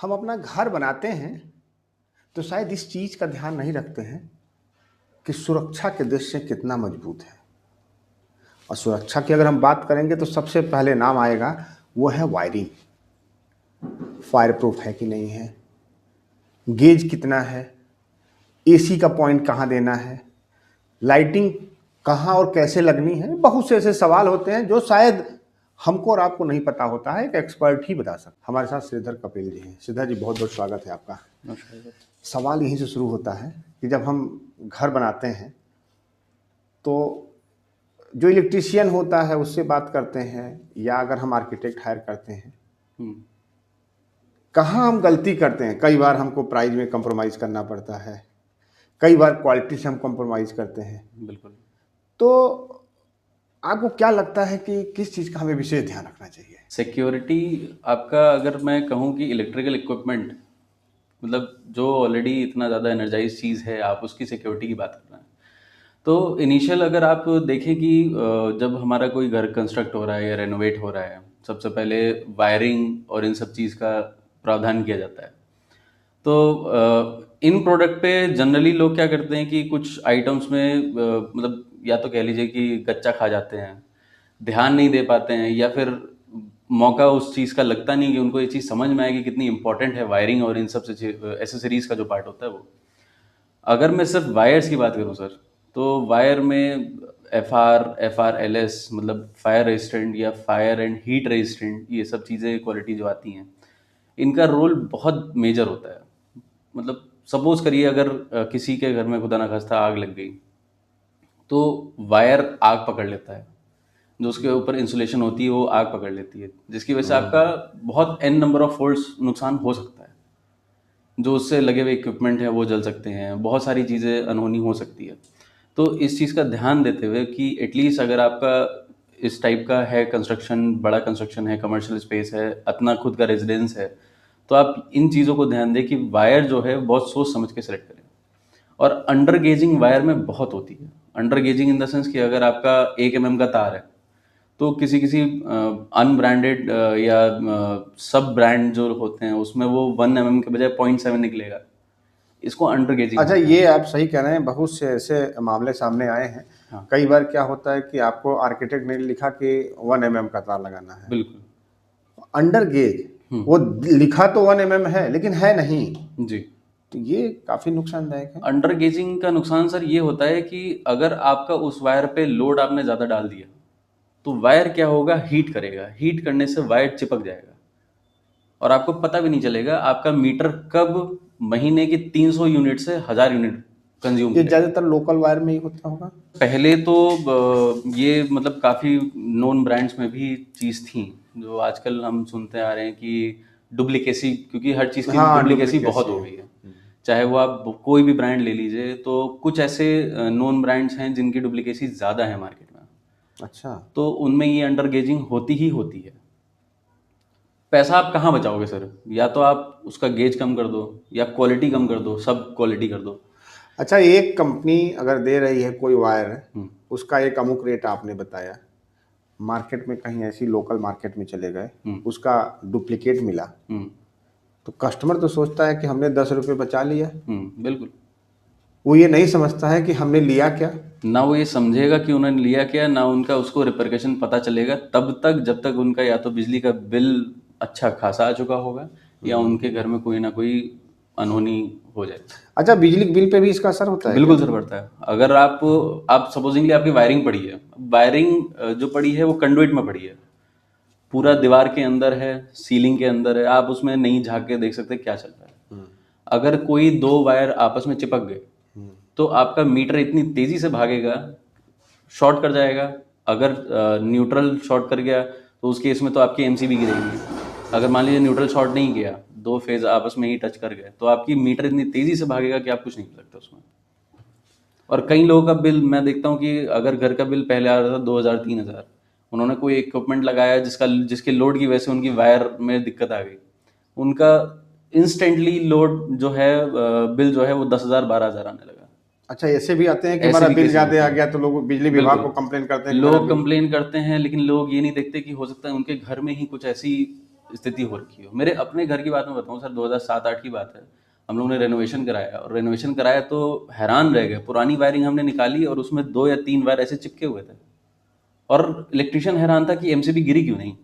हम अपना घर बनाते हैं तो शायद इस चीज़ का ध्यान नहीं रखते हैं कि सुरक्षा के दृष्टि से कितना मजबूत है। और सुरक्षा की अगर हम बात करेंगे तो सबसे पहले नाम आएगा वो है वायरिंग। फायर प्रूफ है कि नहीं है, गेज कितना है, एसी का पॉइंट कहाँ देना है, लाइटिंग कहाँ और कैसे लगनी है। बहुत से ऐसे सवाल होते हैं जो शायद हमको और आपको नहीं पता होता है, एक एक्सपर्ट ही बता सकता। हमारे साथ श्रीधर कपिल जी हैं। श्रीधर जी, बहुत बहुत स्वागत है आपका। सवाल यहीं से शुरू होता है कि जब हम घर बनाते हैं तो जो इलेक्ट्रीशियन होता है उससे बात करते हैं या अगर हम आर्किटेक्ट हायर करते हैं, कहाँ हम गलती करते हैं। कई बार हमको प्राइस में कंप्रोमाइज़ करना पड़ता है, कई बार क्वालिटी से हम कंप्रोमाइज़ करते हैं। बिल्कुल। तो आपको क्या लगता है कि किस चीज़ का हमें विशेष ध्यान रखना चाहिए? सिक्योरिटी आपका, अगर मैं कहूँ कि इलेक्ट्रिकल इक्विपमेंट, मतलब जो ऑलरेडी इतना ज़्यादा एनर्जाइज चीज़ है, आप उसकी सिक्योरिटी की बात कर रहे हैं। तो इनिशियल अगर आप देखें कि जब हमारा कोई घर कंस्ट्रक्ट हो रहा है या रेनोवेट हो रहा है, सबसे पहले वायरिंग और इन सब चीज़ का प्रावधान किया जाता है। तो इन प्रोडक्ट पे जनरली लोग क्या करते हैं कि कुछ आइटम्स में मतलब या तो कह लीजिए कि कच्चा खा जाते हैं, ध्यान नहीं दे पाते हैं, या फिर मौका उस चीज़ का लगता नहीं कि उनको ये चीज़ समझ में आएगी कितनी इंपॉर्टेंट है वायरिंग और इन सब से एसेसरीज का जो पार्ट होता है वो। अगर मैं सिर्फ वायर्स की बात करूं सर, तो वायर में एफ आर एल एस, मतलब फायर रेजिस्टेंट या फायर एंड हीट रेजिस्टेंट, ये सब चीज़ें क्वालिटी जो आती हैं, इनका रोल बहुत मेजर होता है। मतलब सपोज करिए अगर किसी के घर में खुदा ना खास्ता आग लग गई, तो वायर आग पकड़ लेता है, जो उसके ऊपर इंसुलेशन होती है वो आग पकड़ लेती है, जिसकी वजह से आपका बहुत एन नंबर ऑफ फोल्ड्स नुकसान हो सकता है। जो उससे लगे हुए इक्विपमेंट हैं वो जल सकते हैं, बहुत सारी चीज़ें अनहोनी हो सकती है। तो इस चीज़ का ध्यान देते हुए कि एटलीस्ट अगर आपका इस टाइप का है कंस्ट्रक्शन, बड़ा कंस्ट्रक्शन है, कमर्शियल स्पेस है, अपना खुद का रेजिडेंस है, तो आप इन चीज़ों को ध्यान दें कि वायर जो है बहुत सोच समझ के सेलेक्ट करें। और अंडर गेजिंग वायर में बहुत होती है। Under gauging in the sense कि अगर आपका 1 mm का तार है, तो किसी किसी अनब्रांडेड या सब ब्रांड जो होते हैं उसमें वो 1 mm के बजाय 0.7 निकलेगा। इसको अंडर गेजिंग अच्छा, होता है। ये आप सही कह रहे हैं। बहुत से ऐसे मामले सामने आए हैं। हाँ, कई बार क्या होता है कि आपको आर्किटेक्ट ने लिखा कि 1 mm का तार लगाना है, बिल्कुल। अंडर गेज वो लिखा तो 1 mm है लेकिन है नहीं। जी। तो ये काफ़ी नुकसानदायक है। अंडर गेजिंग का नुकसान सर ये होता है कि अगर आपका उस वायर पे लोड आपने ज़्यादा डाल दिया, तो वायर क्या होगा, हीट करेगा। हीट करने से वायर चिपक जाएगा और आपको पता भी नहीं चलेगा आपका मीटर कब महीने की 300 यूनिट से 1000 यूनिट कंज्यूम ये करेगा। ज़्यादातर लोकल वायर में ही होता होगा। पहले तो ये मतलब काफ़ी नोन ब्रांड्स में भी चीज़ थी, जो आजकल हम सुनते आ रहे हैं कि डुप्लीकेसी, क्योंकि हर चीज़ की हाँ, डुप्लीकेसी बहुत डुप्लीकेसी हो है। गई है। चाहे वो आप कोई भी ब्रांड ले लीजिए, तो कुछ ऐसे नोन ब्रांड्स हैं जिनकी डुप्लीकेसी ज़्यादा है मार्केट में, अच्छा। तो उनमें ये अंडर गेजिंग होती ही होती है। पैसा आप कहाँ बचाओगे सर? या तो आप उसका गेज कम कर दो, या क्वालिटी कम कर दो, सब क्वालिटी कर दो। अच्छा, एक कंपनी अगर दे रही है कोई वायर, हम्म, उसका एक अमुक रेट आपने बताया, मार्केट में कहीं ऐसी लोकल मार्केट में चले गए, हम्म, उसका डुप्लीकेट मिला, हम्म, तो कस्टमर तो सोचता है कि हमने 10 रुपये बचा लिया। बिल्कुल। वो ये नहीं समझता है कि हमने लिया क्या। ना वो ये समझेगा कि उन्होंने लिया क्या, ना उनका उसको रिपरकशन पता चलेगा तब तक जब तक उनका या तो बिजली का बिल अच्छा खासा आ चुका होगा, या उनके घर में कोई ना कोई अनहोनी हो जाए। अच्छा, बिजली के बिल पे भी इसका असर होता है क्या? बिल्कुल सर पड़ता है। अगर आप सपोजिंगली आपकी वायरिंग पड़ी है, वायरिंग जो पड़ी है वो कंडुइट में पड़ी है, पूरा दीवार के अंदर है, सीलिंग के अंदर है, आप उसमें नहीं झांक के देख सकते क्या चल रहा है। अगर कोई दो वायर आपस में चिपक गए, तो आपका मीटर इतनी तेजी से भागेगा, शॉर्ट कर जाएगा। अगर न्यूट्रल शॉर्ट कर गया, तो उस केस में तो आपकी एमसीबी गिरेगी। अगर मान लीजिए न्यूट्रल शॉर्ट नहीं किया, दो फेज आपस में ही टच कर गए, तो आपकी मीटर इतनी तेजी से भागेगा कि आप कुछ नहीं कर सकते उसमें। और कई लोगों का बिल मैं देखता हूँ कि अगर घर का बिल पहले आ रहा था 2000 3000, उन्होंने कोई इक्विपमेंट लगाया जिसके लोड की वजह से उनकी वायर में दिक्कत आ गई, उनका इंस्टेंटली लोड जो है बिल जो है वो 10,000 12,000 आने लगा। अच्छा, ऐसे भी आते हैं कि ऐसे हमारा भी बिल केसेस ज़्यादा होते आ गया तो हैं। लोग बिजली विभाग बिल्कुल, को कंप्लेन करते हैं कि मेरा लोग बिल। कंप्लेन करते हैं, लेकिन लोग ये नहीं देखते कि हो सकता है उनके घर में ही कुछ ऐसी स्थिति हो रखी हो। मेरे अपने घर की बात मैं बताऊं सर, 2007-8 की बात है, हम लोगों ने रेनोवेशन कराया, और रेनोवेशन कराया तो हैरान रह गए, पुरानी वायरिंग हमने निकाली और उसमें 2 या 3 वायर ऐसे चिपके हुए थे, और इलेक्ट्रिशियन हैरान था कि एमसीबी गिरी क्यों नहीं,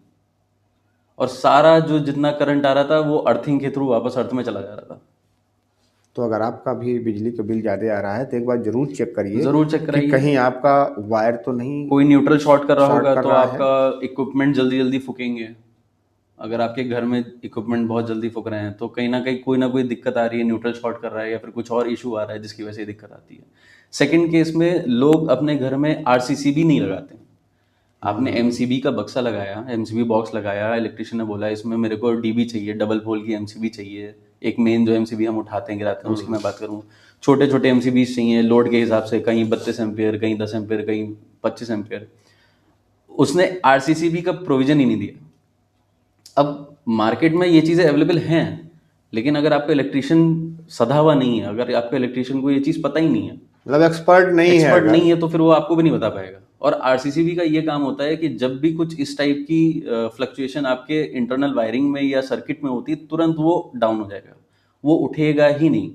और सारा जो जितना करंट आ रहा था वो अर्थिंग के थ्रू वापस अर्थ में चला जा रहा था। तो अगर आपका भी बिजली का बिल ज़्यादा आ रहा है तो एक बार ज़रूर चेक करिए ज़रूर चेक कि कराइए, कहीं आपका वायर तो नहीं कोई न्यूट्रल शॉर्ट कर रहा शॉर्ट होगा कर तो रहा है। आपका इक्विपमेंट जल्दी जल्दी फूकेंगे। अगर आपके घर में इक्विपमेंट बहुत जल्दी फूक रहे हैं तो कहीं ना कोई दिक्कत आ रही है, न्यूट्रल शॉर्ट कर रहा है या फिर कुछ और इशू आ रहा है जिसकी वजह से ये दिक्कत आती है। सेकंड केस में लोग अपने घर में आरसीसीबी नहीं लगाते हैं। आपने एमसीबी का बक्सा लगाया, एमसीबी बॉक्स लगाया, इलेक्ट्रिशियन ने बोला इसमें मेरे को डीबी चाहिए, डबल पोल की एमसीबी चाहिए, एक मेन जो एमसीबी हम उठाते हैं गिराते हैं उसकी मैं बात करूँ, छोटे छोटे एमसीबी चाहिए लोड के हिसाब से, कहीं 32 एम्पियर, कहीं 10 एम्पियर, कहीं 25 एम्पियर। उसने आरसीसीबी का प्रोविजन ही नहीं दिया। अब मार्केट में ये चीज़ें अवेलेबल हैं, लेकिन अगर आपका इलेक्ट्रिशियन सधा हुआ नहीं है, अगर आपके इलेक्ट्रिशियन को ये चीज़ पता ही नहीं है, मतलब एक्सपर्ट नहीं है एक्सपर्ट अगर। नहीं है, तो फिर वो आपको भी नहीं बता पाएगा। और आरसीसीबी का ये काम होता है कि जब भी कुछ इस टाइप की फ्लक्चुएशन आपके इंटरनल वायरिंग में या सर्किट में होती है, तुरंत वो डाउन हो जाएगा, वो उठेगा ही नहीं।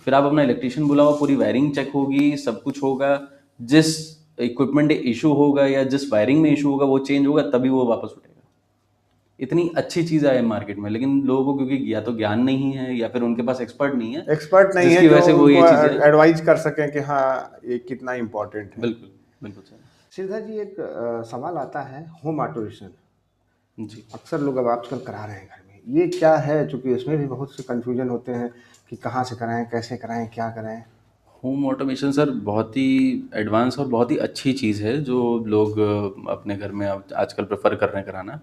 फिर आप अपना इलेक्ट्रिशियन बुलाओ, पूरी वायरिंग चेक होगी, सब कुछ होगा, जिस इक्विपमेंट इशू होगा या जिस वायरिंग में इशू होगा वो चेंज होगा, तभी वो वापस उठेगा। इतनी अच्छी चीज़ है मार्केट में, लेकिन लोगों को क्योंकि या तो ज्ञान नहीं है या फिर उनके पास एक्सपर्ट नहीं है, एक्सपर्ट नहीं है जिसकी जो वजह से वो ये उनको चीज़ें। एडवाइज कर सकें कि हाँ ये कितना इम्पोर्टेंट है। बिल्कुल, बिल्कुल सर। श्रीधर जी, एक सवाल आता है होम ऑटोमेशन। जी। अक्सर लोग अब आजकल करा रहे हैं घर में, ये क्या है? चूंकि इसमें भी बहुत से कंफ्यूजन होते हैं कि कहाँ से कराएं, कैसे कराएं, क्या कराएं। होम ऑटोमेशन सर बहुत ही एडवांस और बहुत ही अच्छी चीज़ है जो लोग अपने घर में अब आजकल प्रेफर कर रहे हैं कराना।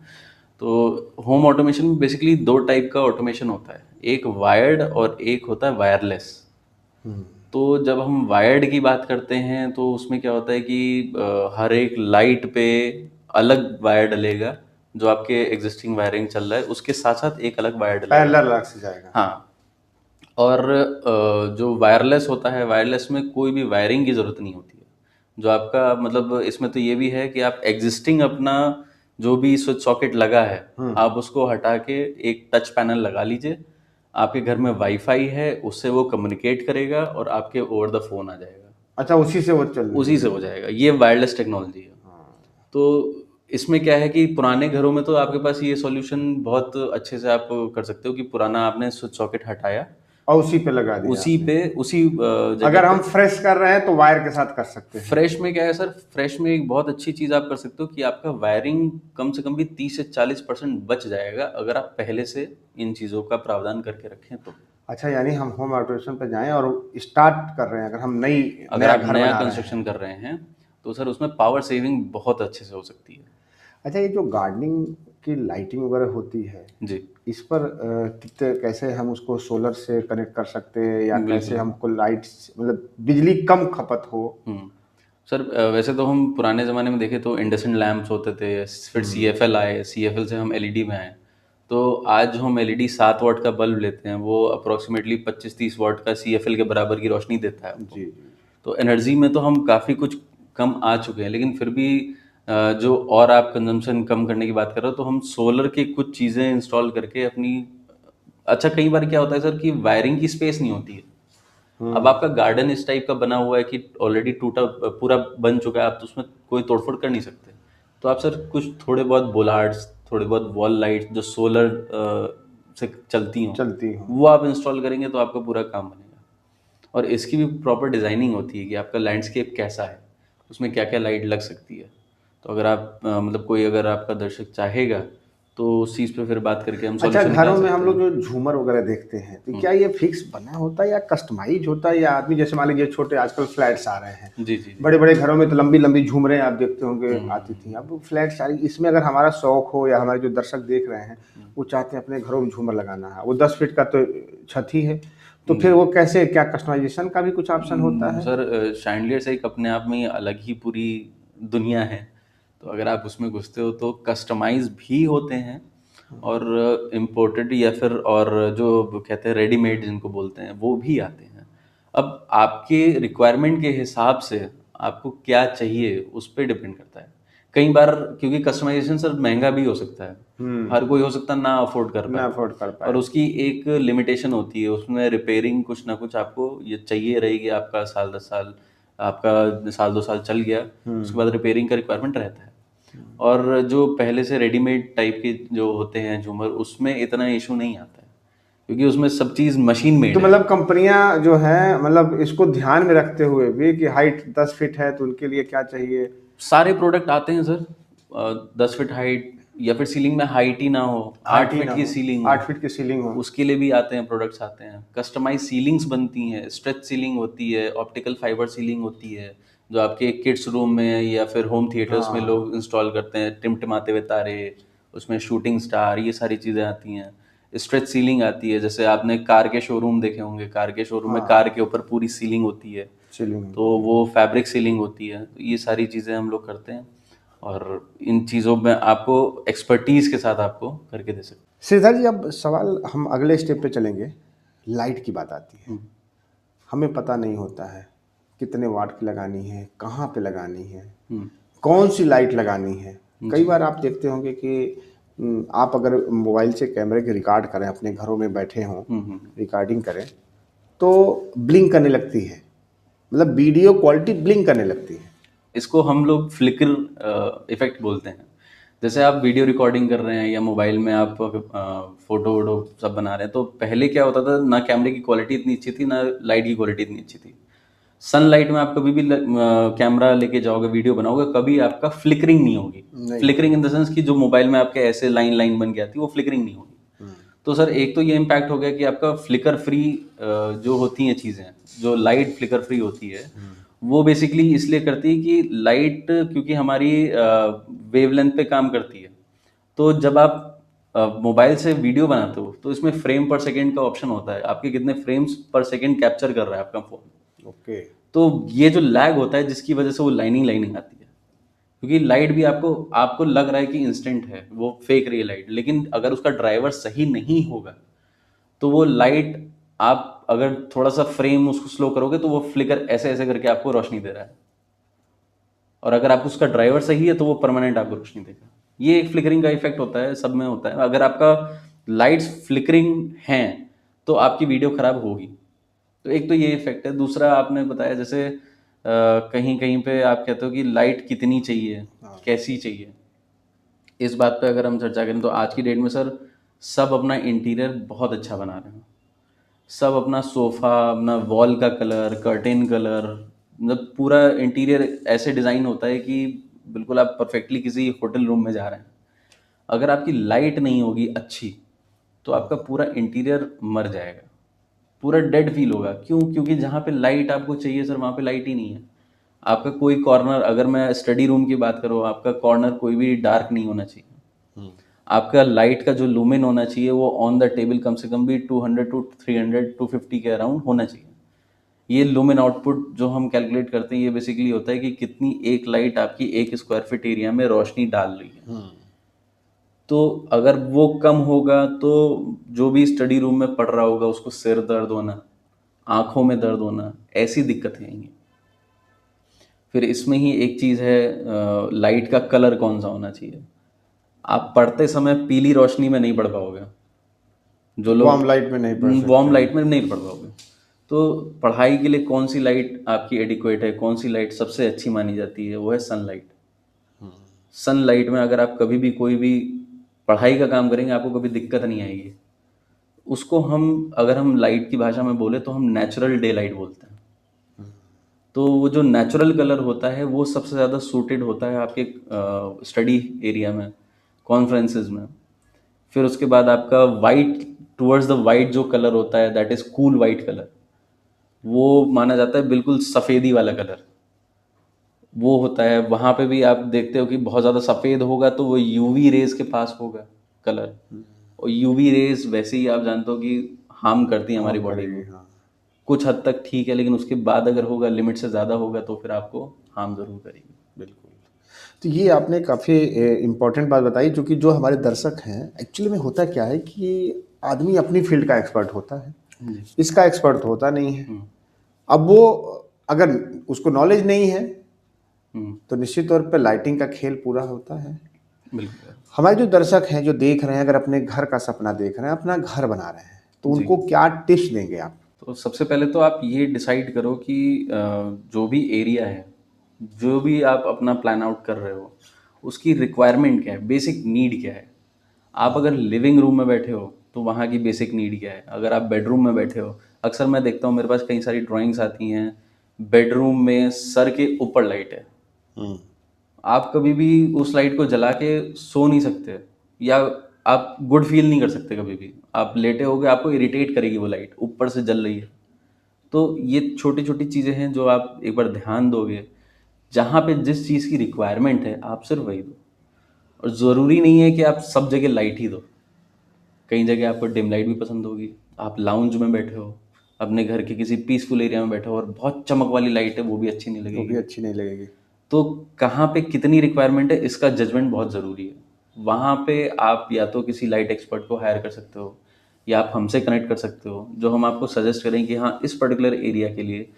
तो होम ऑटोमेशन में बेसिकली 2 टाइप का ऑटोमेशन होता है, एक वायर्ड और एक होता है वायरलेस। तो जब हम वायर्ड की बात करते हैं तो उसमें क्या होता है कि हर एक लाइट पे अलग वायर डलेगा, जो आपके एग्जिस्टिंग वायरिंग चल रहा है उसके साथ साथ एक अलग वायर डलेगा। पैरेलल अलग से जाएगा। हाँ। और जो वायरलेस होता है, वायरलेस में कोई भी वायरिंग की ज़रूरत नहीं होती है। जो आपका मतलब इसमें तो ये भी है कि आप एग्जिस्टिंग अपना जो भी स्विच सॉकेट लगा है, आप उसको हटा के एक टच पैनल लगा लीजिए। आपके घर में वाईफाई है, उससे वो कम्युनिकेट करेगा और आपके ओवर द फोन आ जाएगा, अच्छा, उसी से वो चल उसी से हो जाएगा। ये वायरलेस टेक्नोलॉजी है। तो इसमें क्या है कि पुराने घरों में तो आपके पास ये सॉल्यूशन बहुत अच्छे से आप कर सकते हो कि पुराना आपने स्विच सॉकेट हटाया, और उसी पे लगा दिया उसी आपने। पे उसी अगर जगह हम पे। फ्रेश कर रहे हैं तो वायर के साथ कर सकते हैं। फ्रेश में क्या है सर, फ्रेश में एक बहुत अच्छी चीज़ आप कर सकते हो कि आपका वायरिंग कम से कम भी 30 से 40% बच जाएगा, अगर आप पहले से इन चीज़ों का प्रावधान करके रखें तो। अच्छा, यानी हम होम ऑटोमेशन पे जाएं और स्टार्ट कर रहे हैं, अगर हम अगर नया आप घर नया बना रहे हैं। कंस्ट्रक्शन कर रहे हैं तो सर उसमें पावर सेविंग बहुत अच्छे से हो सकती है। अच्छा, ये जो गार्डनिंग की लाइटिंग वगैरह होती है, जी। इस पर कितने कैसे हम उसको सोलर से कनेक्ट कर सकते हैं, या कैसे बिल्कुल। हमको लाइट मतलब बिजली कम खपत हो? सर वैसे तो हम पुराने ज़माने में देखें तो इंडक्शन लैंप्स होते थे, फिर सीएफएल आए, सीएफएल से हम एलईडी में आए। तो आज जो हम एलईडी 7 वाट का बल्ब लेते हैं वो अप्रोक्सीमेटली 25-30 वाट का सीएफएल के बराबर की रोशनी देता है आपको। जी जी। तो एनर्जी में तो हम काफ़ी कुछ कम आ चुके हैं, लेकिन फिर भी जो और आप कंजम्पशन कम करने की बात कर रहे हो तो हम सोलर की कुछ चीज़ें इंस्टॉल करके अपनी। अच्छा, कई बार क्या होता है सर कि वायरिंग की स्पेस नहीं होती है। अब आपका गार्डन इस टाइप का बना हुआ है कि ऑलरेडी टूटा पूरा बन चुका है, आप तो उसमें कोई तोड़फोड़ कर नहीं सकते। तो आप सर कुछ थोड़े बहुत बोलार्ड्स, थोड़े बहुत वॉल लाइट जो सोलर से चलती हों, चलती हूँ। वो आप इंस्टॉल करेंगे तो आपका पूरा काम बनेगा। और इसकी भी प्रॉपर डिज़ाइनिंग होती है कि आपका लैंडस्केप कैसा है, उसमें क्या क्या लाइट लग सकती है। तो अगर आप मतलब कोई अगर आपका दर्शक चाहेगा तो उस चीज़ पे फिर बात करके हम अच्छा, सॉल्यूशन निकाल घरों में हम सकते लोग हैं। जो झूमर वगैरह देखते हैं, तो क्या ये फिक्स बना होता है या कस्टमाइज होता है, या आदमी जैसे मान लीजिए छोटे आजकल फ्लैट्स आ रहे हैं, जी जी जी। बड़े बड़े घरों में तो लंबी लंबी झूमरें आप देखते होंगे आती थी, अब फ्लैट्स आ रही, इसमें अगर हमारा शौक हो या हमारे जो दर्शक देख रहे हैं वो चाहते हैं अपने घरों में झूमर लगाना है, वो 10 फीट का तो छत ही है, तो फिर वो कैसे, क्या कस्टमाइजेशन का भी कुछ ऑप्शन होता है? सर शैंडलियर्स एक अपने आप में अलग ही पूरी दुनिया है। तो अगर आप उसमें घुसते हो तो कस्टमाइज भी होते हैं, और इम्पोर्टेड या फिर और जो कहते हैं रेडीमेड जिनको बोलते हैं वो भी आते हैं। अब आपके रिक्वायरमेंट के हिसाब से आपको क्या चाहिए उस पर डिपेंड करता है। कई बार क्योंकि कस्टमाइजेशन सर महंगा भी हो सकता है, हर कोई हो सकता है ना अफोर्ड कर ना पाए, अफोर्ड कर पाए। और उसकी एक लिमिटेशन होती है, उसमें रिपेयरिंग कुछ ना कुछ आपको ये चाहिए रहेगी, आपका साल 10 साल, आपका साल 2 साल चल गया, उसके बाद रिपेयरिंग का रिक्वायरमेंट रहता है। और जो पहले से रेडीमेड टाइप के जो होते हैं झूमर, उसमें इतना इशू नहीं आता है, क्योंकि उसमें सब चीज़ मशीन मेड तो है। मतलब कंपनियां जो हैं, मतलब इसको ध्यान में रखते हुए भी कि हाइट 10 फीट है तो उनके लिए क्या चाहिए। सारे प्रोडक्ट आते हैं सर, 10 फीट हाइट, या फिर सीलिंग में हाइट ही ना हो, हाइट आठ ही फीट ना की हो, सीलिंग 8 हो, फीट की सीलिंग हो। उसके लिए भी आते हैं प्रोडक्ट्स, आते हैं कस्टमाइज सीलिंग्स बनती हैं, स्ट्रेच सीलिंग होती है, ऑप्टिकल फाइबर सीलिंग होती है, जो आपके किड्स रूम में या फिर होम थिएटर्स में हाँ, लोग इंस्टॉल करते हैं, टिमटिमाते हुए तारे, उसमें शूटिंग स्टार, ये सारी चीज़ें आती हैं। स्ट्रेच सीलिंग आती है, जैसे आपने कार के शोरूम देखे होंगे, कार के शोरूम में कार हाँ, के ऊपर पूरी सीलिंग होती है, सीलिंग तो होती है। वो फैब्रिक सीलिंग होती है। तो ये सारी चीज़ें हम लोग करते हैं, और इन चीज़ों में आपको एक्सपर्टीज़ के साथ आपको करके दे सकते हैं। श्रीधर जी, अब सवाल हम अगले स्टेप पे चलेंगे। लाइट की बात आती है। हमें पता नहीं होता है कितने वाट की लगानी है, कहाँ पे लगानी है, हम्म, कौन सी लाइट लगानी है। कई जी। बार आप देखते होंगे कि आप अगर मोबाइल से कैमरे के रिकॉर्ड करें, अपने घरों में बैठे हों, रिकॉर्डिंग करें, तो ब्लिंक करने लगती है, मतलब वीडियो क्वालिटी ब्लिंक करने लगती है। इसको हम लोग फ्लिकर इफेक्ट बोलते हैं। जैसे आप वीडियो रिकॉर्डिंग कर रहे हैं या मोबाइल में आप फोटो वोटो सब बना रहे हैं, तो पहले क्या होता था, ना कैमरे की क्वालिटी इतनी अच्छी थी, ना लाइट की क्वालिटी इतनी अच्छी थी। सनलाइट में आप कभी भी कैमरा लेके जाओगे, वीडियो बनाओगे, कभी आपका फ्लिकरिंग नहीं होगी। नहीं फ्लिकरिंग होगी। इन द सेंस कि जो मोबाइल में आपके ऐसे लाइन लाइन बन के आती है, वो फ्लिकरिंग नहीं होगी। तो सर एक तो ये इम्पैक्ट हो गया कि आपका फ्लिकर फ्री जो होती हैं चीज़ें, जो लाइट फ्लिकर फ्री होती है, वो बेसिकली इसलिए करती है कि लाइट क्योंकि हमारी वेवलेंथ पे काम करती है। तो जब आप मोबाइल से वीडियो बनाते हो, तो इसमें फ्रेम पर सेकंड का ऑप्शन होता है, आपके कितने फ्रेम्स पर सेकंड कैप्चर कर रहा है आपका फ़ोन। ओके। तो ये जो लैग होता है, जिसकी वजह से वो लाइनिंग लाइनिंग आती है, क्योंकि लाइट भी आपको आपको लग रहा है कि इंस्टेंट है, वो फेक रही है लाइट, लेकिन अगर उसका ड्राइवर सही नहीं होगा, तो वो लाइट, आप अगर थोड़ा सा फ्रेम उसको स्लो करोगे, तो वो फ्लिकर ऐसे ऐसे करके आपको रोशनी दे रहा है, और अगर आप उसका ड्राइवर सही है, तो वो परमानेंट आपको रोशनी देगा। ये एक फ्लिकरिंग का इफेक्ट होता है, सब में होता है। अगर आपका लाइट्स फ्लिकरिंग हैं, तो आपकी वीडियो खराब होगी। तो एक तो ये इफेक्ट है। दूसरा आपने बताया, जैसे कहीं कहीं पे आप कहते हो कि लाइट कितनी चाहिए, कैसी चाहिए। इस बात पे अगर हम चर्चा करें, तो आज की डेट में सर सब अपना इंटीरियर बहुत अच्छा बना रहे हैं। सब अपना सोफ़ा, अपना वॉल का कलर, कर्टेन कलर, मतलब पूरा इंटीरियर ऐसे डिज़ाइन होता है कि बिल्कुल आप परफेक्टली किसी होटल रूम में जा रहे हैं। अगर आपकी लाइट नहीं होगी अच्छी, तो आपका पूरा इंटीरियर मर जाएगा, पूरा डेड फील होगा। क्यों? क्योंकि जहाँ पे लाइट आपको चाहिए सर, वहाँ पे लाइट ही नहीं है। आपका कोई कॉर्नर, अगर मैं स्टडी रूम की बात करूँ, आपका कॉर्नर कोई भी डार्क नहीं होना चाहिए। आपका लाइट का जो लूमेन होना चाहिए, वो ऑन द टेबल कम से कम भी 200 टू 300 250 के अराउंड होना चाहिए। ये लूमेन आउटपुट जो हम कैलकुलेट करते हैं, ये बेसिकली होता है कि कितनी एक लाइट आपकी 1 स्क्वायर फीट एरिया में रोशनी डाल रही है। तो अगर वो कम होगा, तो जो भी स्टडी रूम में पढ़ रहा होगा, उसको सिर दर्द होना, आंखों में दर्द होना, ऐसी दिक्कतें आएंगी। फिर इसमें ही एक चीज़ है, लाइट का कलर कौन सा होना चाहिए। आप पढ़ते समय पीली रोशनी में नहीं पढ़ पाओगे, जो वार्म लोग लाइट में नहीं पढ़ सकते वार्म हैं। लाइट में नहीं पढ़ पाओगे। तो पढ़ाई के लिए कौन सी लाइट आपकी एडिक्वेट है, कौन सी लाइट सबसे अच्छी मानी जाती है, वो है सनलाइट। सनलाइट में अगर आप कभी भी कोई भी पढ़ाई का काम करेंगे, आपको कभी दिक्कत नहीं आएगी। उसको हम, अगर हम लाइट की भाषा में बोले, तो हम नेचुरल डे लाइट बोलते हैं। तो वो जो नेचुरल कलर होता है, वो सबसे ज़्यादा सूटेड होता है आपके स्टडी एरिया में, कॉन्फ्रेंसेस में। फिर उसके बाद आपका वाइट, टुवर्ड्स द वाइट जो कलर होता है, that is cool white colour, वो माना जाता है बिल्कुल सफ़ेदी वाला कलर। वो होता है, वहाँ पे भी आप देखते हो कि बहुत ज़्यादा सफ़ेद होगा, तो वो यूवी रेज के पास होगा कलर। और यूवी रेज वैसे ही आप जानते हो कि हार्म करती हैं हमारी काम बॉडी करेगी, को। हाँ। कुछ हद तक ठीक है, लेकिन उसके बाद अगर होगा, लिमिट से ज़्यादा होगा, तो फिर आपको हार्म ज़रूर करेगी। बिल्कुल। तो ये आपने काफ़ी इम्पोर्टेंट बात बताई, क्योंकि जो हमारे दर्शक हैं, एक्चुअली में होता क्या है कि आदमी अपनी फील्ड का एक्सपर्ट होता है, जी। इसका एक्सपर्ट होता नहीं है। अब वो, अगर उसको नॉलेज नहीं है, तो निश्चित तौर पे लाइटिंग का खेल पूरा होता है। बिल्कुल। हमारे जो दर्शक हैं, जो देख रहे हैं, अगर अपने घर का सपना देख रहे हैं, अपना घर बना रहे हैं, तो जी। उनको क्या टिप्स देंगे आप? तो सबसे पहले तो आप ये डिसाइड करो कि जो भी एरिया है, जो भी आप अपना प्लान आउट कर रहे हो, उसकी रिक्वायरमेंट क्या है, बेसिक नीड क्या है। आप अगर लिविंग रूम में बैठे हो तो वहाँ की बेसिक नीड क्या है। अगर आप बेडरूम में बैठे हो, अक्सर मैं देखता हूँ मेरे पास कई सारी ड्राइंग्स आती हैं, बेडरूम में सर के ऊपर लाइट है। आप कभी भी उस लाइट को जला के सो नहीं सकते, या आप गुड फील नहीं कर सकते कभी भी। आप लेटे होगे, आपको इरिटेट करेगी वो लाइट, ऊपर से जल रही है। तो ये छोटी छोटी चीज़ें हैं जो आप एक बार ध्यान दोगे, जहाँ पे जिस चीज़ की रिक्वायरमेंट है आप सिर्फ वही दो। और ज़रूरी नहीं है कि आप सब जगह लाइट ही दो। कई जगह आपको डिम लाइट भी पसंद होगी। आप लाउंज में बैठे हो, अपने घर के किसी पीसफुल एरिया में बैठे हो और बहुत चमक वाली लाइट है, वो भी अच्छी नहीं तो भी लगेगी। अच्छी नहीं लगेगी। तो कहाँ पे कितनी रिक्वायरमेंट है, इसका जजमेंट बहुत ज़रूरी है। वहाँ पे आप या तो किसी लाइट एक्सपर्ट को हायर कर सकते हो, या आप हमसे कनेक्ट कर सकते हो, जो हम आपको सजेस्ट करें कि हाँ, इस पर्टिकुलर एरिया के लिए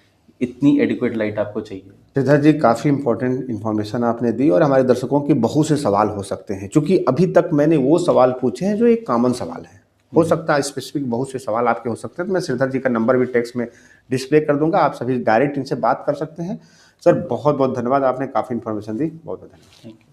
इतनी एडिक्वेट लाइट आपको चाहिए। श्रीधर जी, काफ़ी इंपॉर्टेंट इन्फॉर्मेशन आपने दी और हमारे दर्शकों के बहुत से सवाल हो सकते हैं, क्योंकि अभी तक मैंने वो सवाल पूछे हैं जो एक कॉमन सवाल है। हो सकता है स्पेसिफिक बहुत से सवाल आपके हो सकते हैं, तो मैं श्रीधर जी का नंबर भी टेक्स्ट में डिस्प्ले कर दूंगा, आप सभी डायरेक्ट इनसे बात कर सकते हैं। सर बहुत बहुत धन्यवाद, आपने काफ़ी इन्फॉर्मेशन दी, बहुत बहुत धन्यवाद। Thank you.